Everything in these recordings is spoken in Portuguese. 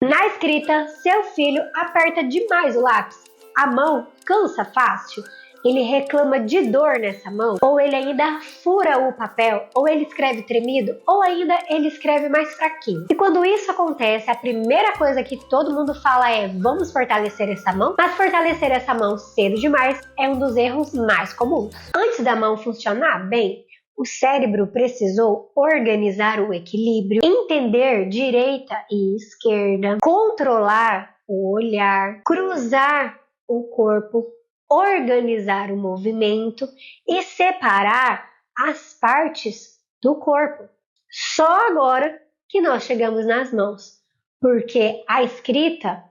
Na escrita, seu filho aperta demais o lápis. A mão cansa fácil? Ele reclama de dor nessa mão? Ou ele ainda fura o papel? Ou ele escreve tremido? Ou ainda ele escreve mais fraquinho? E quando isso acontece, a primeira coisa que todo mundo fala é: vamos fortalecer essa mão? Mas fortalecer essa mão cedo demais é um dos erros mais comuns. Antes da mão funcionar bem, o cérebro precisou organizar o equilíbrio, entender direita e esquerda, controlar o olhar, cruzar o corpo, organizar o movimento e separar as partes do corpo. Só agora que nós chegamos nas mãos, porque a escrita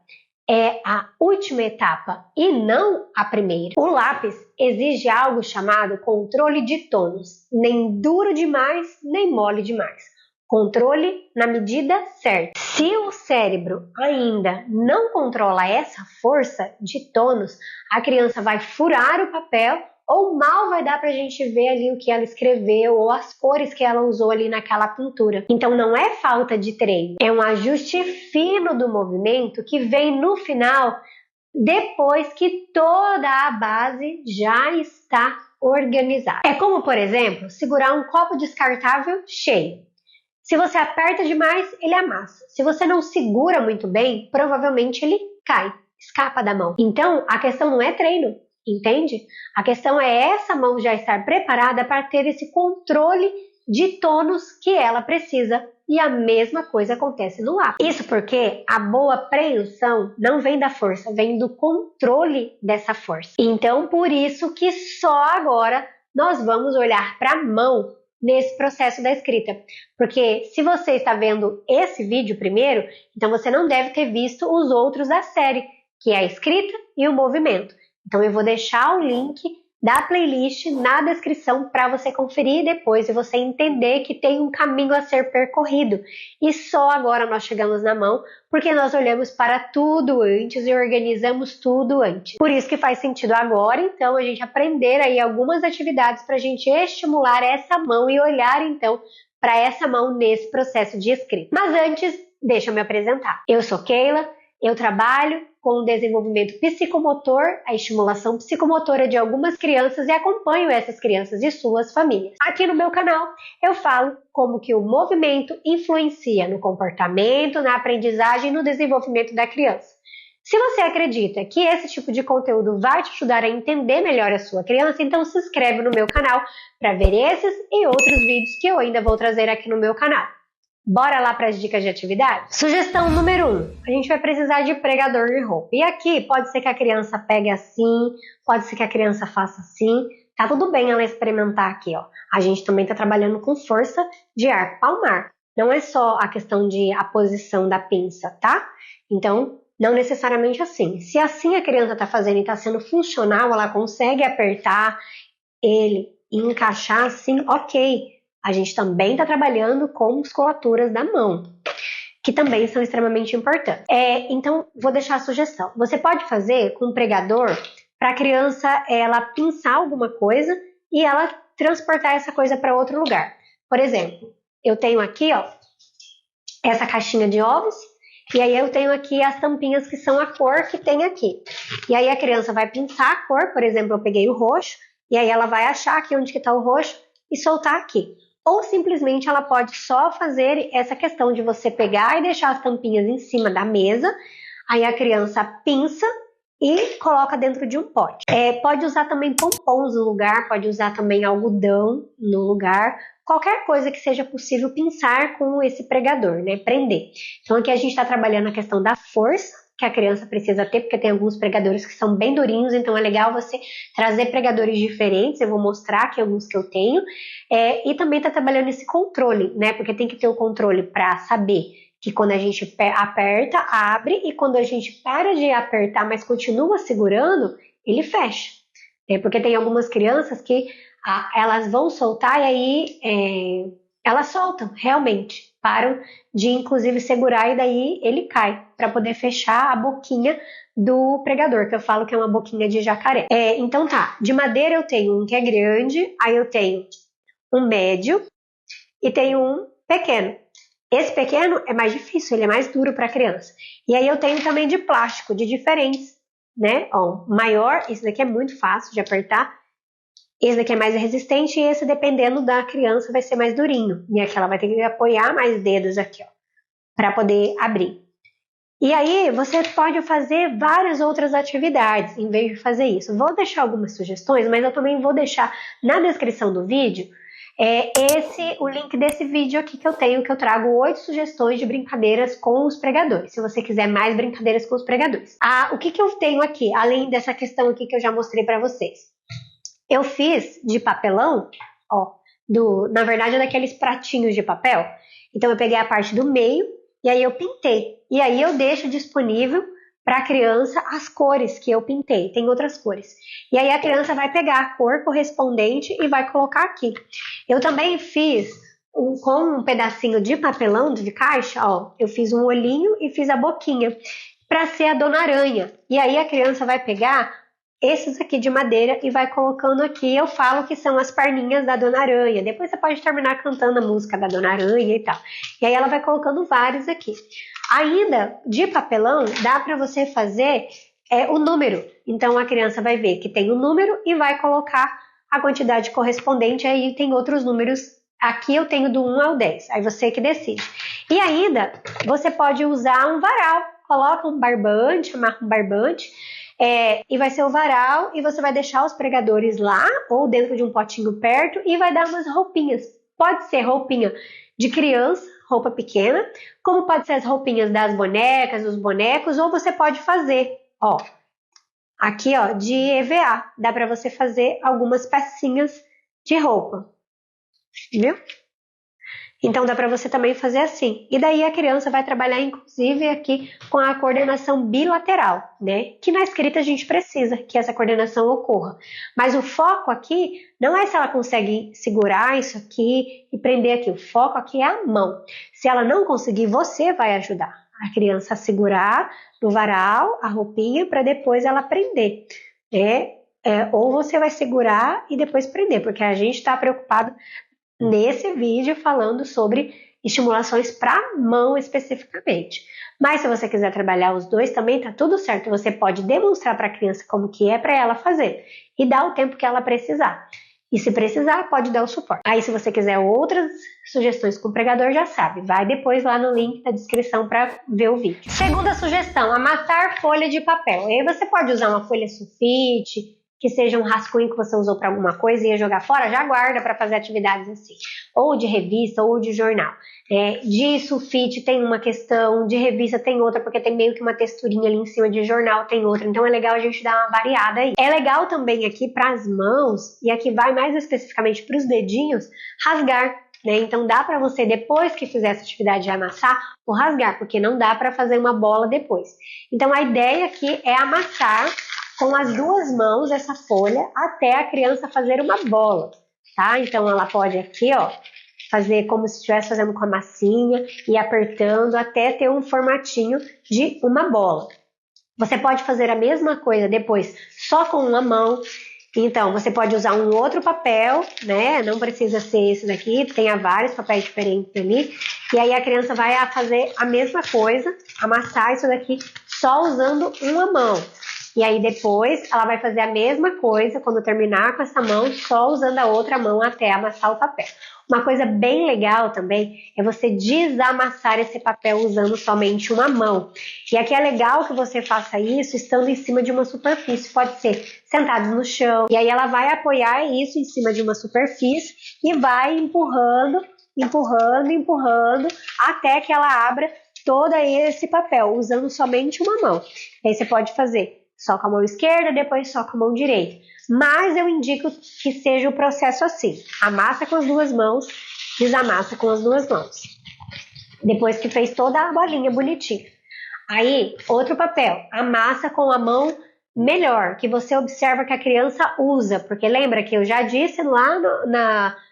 é a última etapa e não a primeira. O lápis exige algo chamado controle de tônus, nem duro demais, nem mole demais. Controle na medida certa. Se o cérebro ainda não controla essa força de tônus, a criança vai furar o papel ou mal vai dar pra gente ver ali o que ela escreveu ou as cores que ela usou ali naquela pintura. Então não é falta de treino, é um ajuste fino do movimento que vem no final, depois que toda a base já está organizada. É como, por exemplo, segurar um copo descartável cheio. Se você aperta demais, ele amassa. Se você não segura muito bem, provavelmente ele cai, escapa da mão. Então, a questão não é treino, entende? A questão é essa mão já estar preparada para ter esse controle de tônus que ela precisa. E a mesma coisa acontece no lápis. Isso porque a boa preensão não vem da força, vem do controle dessa força. Então, por isso que só agora nós vamos olhar para a mão nesse processo da escrita. Porque se você está vendo esse vídeo primeiro, então você não deve ter visto os outros da série, que é a escrita e o movimento. Então eu vou deixar o link da playlist na descrição para você conferir depois e você entender que tem um caminho a ser percorrido. E só agora nós chegamos na mão, porque nós olhamos para tudo antes e organizamos tudo antes. Por isso que faz sentido agora, então, a gente aprender aí algumas atividades para a gente estimular essa mão e olhar, então, para essa mão nesse processo de escrita. Mas antes, deixa eu me apresentar. Eu sou Keila, eu trabalho com o desenvolvimento psicomotor, a estimulação psicomotora de algumas crianças e acompanho essas crianças e suas famílias. Aqui no meu canal eu falo como que o movimento influencia no comportamento, na aprendizagem e no desenvolvimento da criança. Se você acredita que esse tipo de conteúdo vai te ajudar a entender melhor a sua criança, então se inscreve no meu canal para ver esses e outros vídeos que eu ainda vou trazer aqui no meu canal. Bora lá para as dicas de atividade? Sugestão número 1. A gente vai precisar de pregador de roupa. E aqui pode ser que a criança pegue assim, pode ser que a criança faça assim. Tá tudo bem ela experimentar aqui, ó. A gente também tá trabalhando com força de arco palmar. Não é só a questão de a posição da pinça, tá? Então, não necessariamente assim. Se assim a criança tá fazendo e tá sendo funcional, ela consegue apertar ele e encaixar assim, ok. A gente também está trabalhando com musculaturas da mão, que também são extremamente importantes. Então, vou deixar a sugestão. Você pode fazer com um pregador para a criança ela pinçar alguma coisa e ela transportar essa coisa para outro lugar. Por exemplo, eu tenho aqui, ó, essa caixinha de ovos, e aí eu tenho aqui as tampinhas que são a cor que tem aqui. E aí a criança vai pinçar a cor, por exemplo, eu peguei o roxo, e aí ela vai achar aqui onde que está o roxo e soltar aqui. Ou simplesmente ela pode só fazer essa questão de você pegar e deixar as tampinhas em cima da mesa, aí a criança pinça e coloca dentro de um pote. Pode usar também pompons no lugar, pode usar também algodão no lugar, qualquer coisa que seja possível pinçar com esse pregador, né? Prender. Então aqui a gente está trabalhando a questão da força que a criança precisa ter, porque tem alguns pregadores que são bem durinhos, então é legal você trazer pregadores diferentes, eu vou mostrar aqui alguns que eu tenho, e também tá trabalhando esse controle, né, porque tem que ter o controle para saber que quando a gente aperta, abre, e quando a gente para de apertar, mas continua segurando, ele fecha, porque tem algumas crianças que elas vão soltar e aí elas soltam, realmente, param de inclusive segurar e daí ele cai para poder fechar a boquinha do pregador, que eu falo que é uma boquinha de jacaré. Então tá, de madeira eu tenho um que é grande, aí eu tenho um médio e tenho um pequeno. Esse pequeno é mais difícil, ele é mais duro para a criança. E aí eu tenho também de plástico, de diferentes, né? Ó, maior, esse daqui é muito fácil de apertar. Esse daqui é mais resistente e esse, dependendo da criança, vai ser mais durinho. E aqui ela vai ter que apoiar mais dedos aqui, ó, para poder abrir. E aí você pode fazer várias outras atividades em vez de fazer isso. Vou deixar algumas sugestões, mas eu também vou deixar na descrição do vídeo o link desse vídeo aqui que eu tenho, que eu trago 8 sugestões de brincadeiras com os pregadores, se você quiser mais brincadeiras com os pregadores. O que eu tenho aqui, além dessa questão aqui que eu já mostrei para vocês? Eu fiz de papelão, ó, na verdade é daqueles pratinhos de papel. Então eu peguei a parte do meio e aí eu pintei. E aí eu deixo disponível para a criança as cores que eu pintei, tem outras cores. E aí a criança vai pegar a cor correspondente e vai colocar aqui. Eu também fiz com um pedacinho de papelão de caixa, ó, eu fiz um olhinho e fiz a boquinha para ser a Dona Aranha. E aí a criança vai pegar esses aqui de madeira e vai colocando aqui. Eu falo que são as perninhas da Dona Aranha. Depois você pode terminar cantando a música da Dona Aranha e tal. E aí ela vai colocando vários aqui. Ainda de papelão, dá para você fazer o número. Então a criança vai ver que tem o número e vai colocar a quantidade correspondente. Aí tem outros números. Aqui eu tenho do 1 ao 10. Aí você que decide. E ainda você pode usar um varal. Coloca um barbante, amarra um barbante. E vai ser o varal e você vai deixar os pregadores lá ou dentro de um potinho perto e vai dar umas roupinhas. Pode ser roupinha de criança, roupa pequena, como pode ser as roupinhas das bonecas, dos bonecos, ou você pode fazer, ó, aqui ó, de EVA. Dá para você fazer algumas pecinhas de roupa, viu? Então dá para você também fazer assim. E daí a criança vai trabalhar inclusive aqui com a coordenação bilateral, né? Que na escrita a gente precisa que essa coordenação ocorra. Mas o foco aqui não é se ela consegue segurar isso aqui e prender aqui. O foco aqui é a mão. Se ela não conseguir, você vai ajudar a criança a segurar no varal a roupinha para depois ela prender, né? Ou você vai segurar e depois prender, porque a gente está preocupado nesse vídeo falando sobre estimulações para mão especificamente. Mas se você quiser trabalhar os dois também, tá tudo certo. Você pode demonstrar para a criança como que é para ela fazer e dar o tempo que ela precisar. E se precisar, pode dar o suporte. Aí se você quiser outras sugestões com o pregador, já sabe. Vai depois lá no link da descrição para ver o vídeo. Segunda sugestão, amassar folha de papel. E aí você pode usar uma folha sulfite, que seja um rascunho que você usou para alguma coisa e ia jogar fora, já guarda para fazer atividades assim. Ou de revista, ou de jornal. De sulfite tem uma questão, de revista tem outra, porque tem meio que uma texturinha ali em cima, de jornal tem outra. Então é legal a gente dar uma variada aí. É legal também aqui para as mãos, e aqui vai mais especificamente para os dedinhos, rasgar. Então dá para você, depois que fizer essa atividade de amassar, ou rasgar, porque não dá para fazer uma bola depois. Então a ideia aqui é amassar com as duas mãos essa folha até a criança fazer uma bola, tá? Então ela pode aqui, ó, fazer como se estivesse fazendo com a massinha e apertando até ter um formatinho de uma bola. Você pode fazer a mesma coisa depois só com uma mão. Então você pode usar um outro papel, né? Não precisa ser esse daqui, tenha vários papéis diferentes ali. E aí a criança vai fazer a mesma coisa, amassar isso daqui só usando uma mão. E aí depois ela vai fazer a mesma coisa quando terminar com essa mão, só usando a outra mão até amassar o papel. Uma coisa bem legal também é você desamassar esse papel usando somente uma mão. E aqui é legal que você faça isso estando em cima de uma superfície, pode ser sentado no chão. E aí ela vai apoiar isso em cima de uma superfície e vai empurrando, empurrando, empurrando, até que ela abra todo esse papel, usando somente uma mão. E aí você pode fazer só com a mão esquerda, depois só com a mão direita. Mas eu indico que seja o processo assim. Amassa com as duas mãos, desamassa com as duas mãos. Depois que fez toda a bolinha bonitinha. Aí, outro papel. Amassa com a mão melhor, que você observa que a criança usa. Porque lembra que eu já disse lá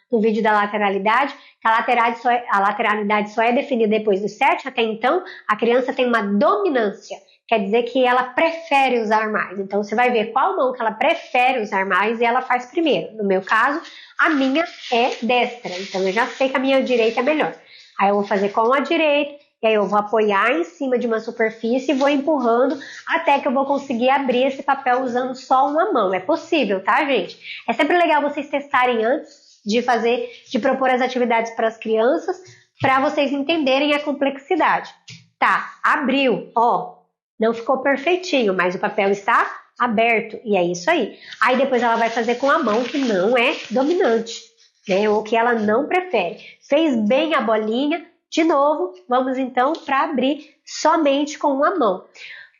no vídeo da lateralidade, que a lateralidade só é definida depois dos 7. Até então, a criança tem uma dominância. Quer dizer que ela prefere usar mais. Então, você vai ver qual mão que ela prefere usar mais e ela faz primeiro. No meu caso, a minha é destra. Então, eu já sei que a minha direita é melhor. Aí eu vou fazer com a direita, e aí eu vou apoiar em cima de uma superfície e vou empurrando até que eu vou conseguir abrir esse papel usando só uma mão. É possível, tá, gente? É sempre legal vocês testarem antes de propor as atividades para as crianças, para vocês entenderem a complexidade. Tá, abriu, ó, não ficou perfeitinho, mas o papel está aberto, e é isso aí. Aí depois ela vai fazer com a mão que não é dominante, né, ou que ela não prefere. Fez bem a bolinha, de novo, vamos então para abrir somente com uma mão.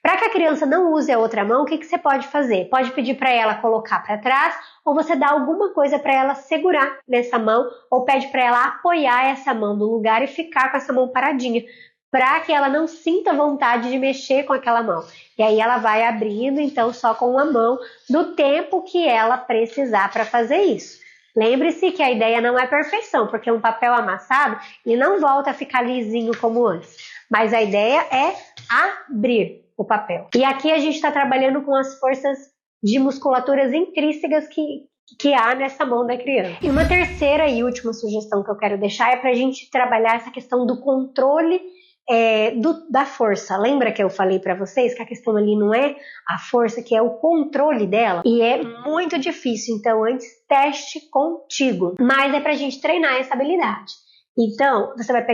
Para que a criança não use a outra mão, o que você pode fazer? Pode pedir para ela colocar para trás, ou você dá alguma coisa para ela segurar nessa mão, ou pede para ela apoiar essa mão no lugar e ficar com essa mão paradinha, para que ela não sinta vontade de mexer com aquela mão. E aí ela vai abrindo, então, só com uma mão, no tempo que ela precisar para fazer isso. Lembre-se que a ideia não é perfeição, porque um papel amassado, ele não volta a ficar lisinho como antes. Mas a ideia é abrir o papel. E aqui a gente está trabalhando com as forças de musculaturas intrínsegas que há nessa mão da criança. E uma terceira e última sugestão que eu quero deixar é para a gente trabalhar essa questão do controle da força. Lembra que eu falei para vocês que a questão ali não é a força, que é o controle dela? E é muito difícil, então antes teste contigo. Mas é pra gente treinar essa habilidade. Então, você vai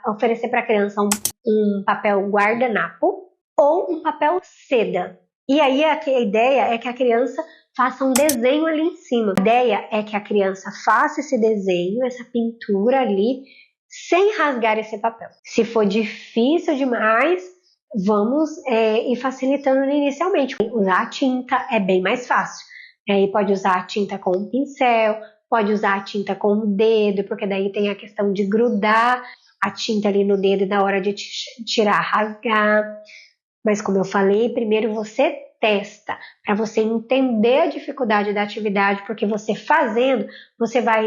oferecer para a criança um papel guardanapo ou um papel seda. E aí a ideia é que a criança faça um desenho ali em cima. A ideia é que a criança faça esse desenho, essa pintura ali, sem rasgar esse papel. Se for difícil demais, vamos ir facilitando inicialmente. Usar a tinta é bem mais fácil. Aí pode usar a tinta com um pincel, pode usar a tinta com o dedo, porque daí tem a questão de grudar a tinta ali no dedo e na hora de tirar, rasgar. Mas como eu falei, primeiro você testa, para você entender a dificuldade da atividade, porque você fazendo, você vai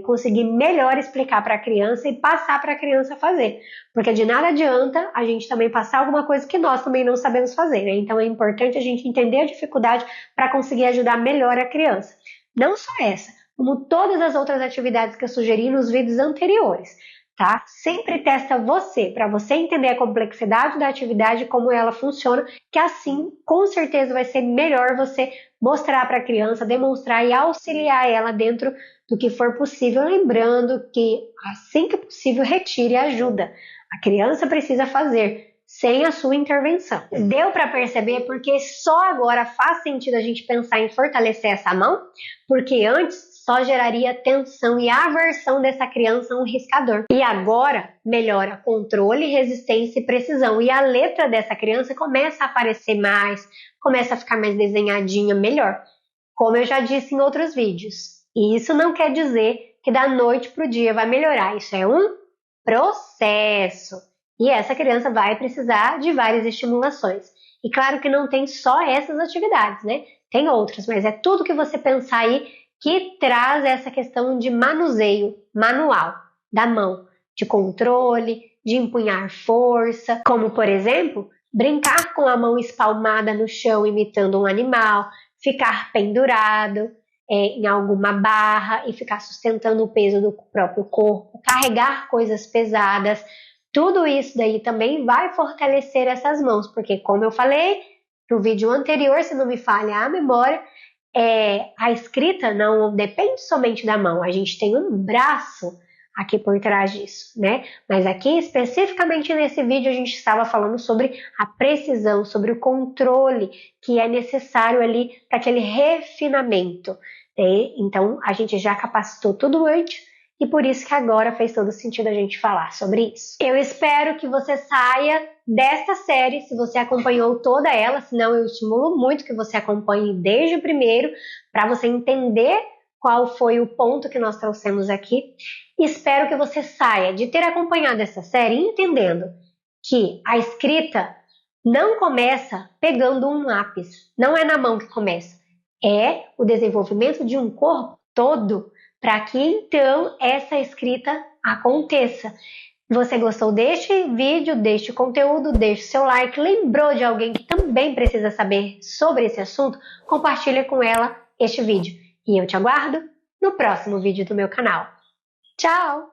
conseguir melhor explicar para a criança e passar para a criança fazer. Porque de nada adianta a gente também passar alguma coisa que nós também não sabemos fazer, né? Então é importante a gente entender a dificuldade para conseguir ajudar melhor a criança. Não só essa, como todas as outras atividades que eu sugeri nos vídeos anteriores. Tá? Sempre testa você, para você entender a complexidade da atividade e como ela funciona, que assim, com certeza, vai ser melhor você mostrar para a criança, demonstrar e auxiliar ela dentro do que for possível, lembrando que, assim que possível, retire ajuda. A criança precisa fazer, sem a sua intervenção. Deu para perceber porque só agora faz sentido a gente pensar em fortalecer essa mão? Porque antes só geraria tensão e aversão dessa criança a um riscador. E agora melhora controle, resistência e precisão. E a letra dessa criança começa a aparecer mais, começa a ficar mais desenhadinha, melhor. Como eu já disse em outros vídeos. E isso não quer dizer que da noite para o dia vai melhorar. Isso é um processo. E essa criança vai precisar de várias estimulações. E claro que não tem só essas atividades, né? Tem outras, mas é tudo que você pensar aí que traz essa questão de manuseio manual da mão, de controle, de empunhar força, como por exemplo, brincar com a mão espalmada no chão imitando um animal, ficar pendurado em alguma barra e ficar sustentando o peso do próprio corpo, carregar coisas pesadas. Tudo isso daí também vai fortalecer essas mãos, porque como eu falei no vídeo anterior, se não me falha a memória, a escrita não depende somente da mão, a gente tem um braço aqui por trás disso, né? Mas aqui, especificamente nesse vídeo, a gente estava falando sobre a precisão, sobre o controle que é necessário ali para aquele refinamento, né? Então, a gente já capacitou tudo antes e por isso que agora fez todo sentido a gente falar sobre isso. Eu espero que você saia desta série, se você acompanhou toda ela, senão eu estimulo muito que você acompanhe desde o primeiro, para você entender qual foi o ponto que nós trouxemos aqui. Espero que você saia de ter acompanhado essa série entendendo que a escrita não começa pegando um lápis, não é na mão que começa, é o desenvolvimento de um corpo todo para que então essa escrita aconteça. Você gostou deste vídeo, deste conteúdo, deixe seu like, lembrou de alguém que também precisa saber sobre esse assunto, compartilha com ela este vídeo. E eu te aguardo no próximo vídeo do meu canal. Tchau!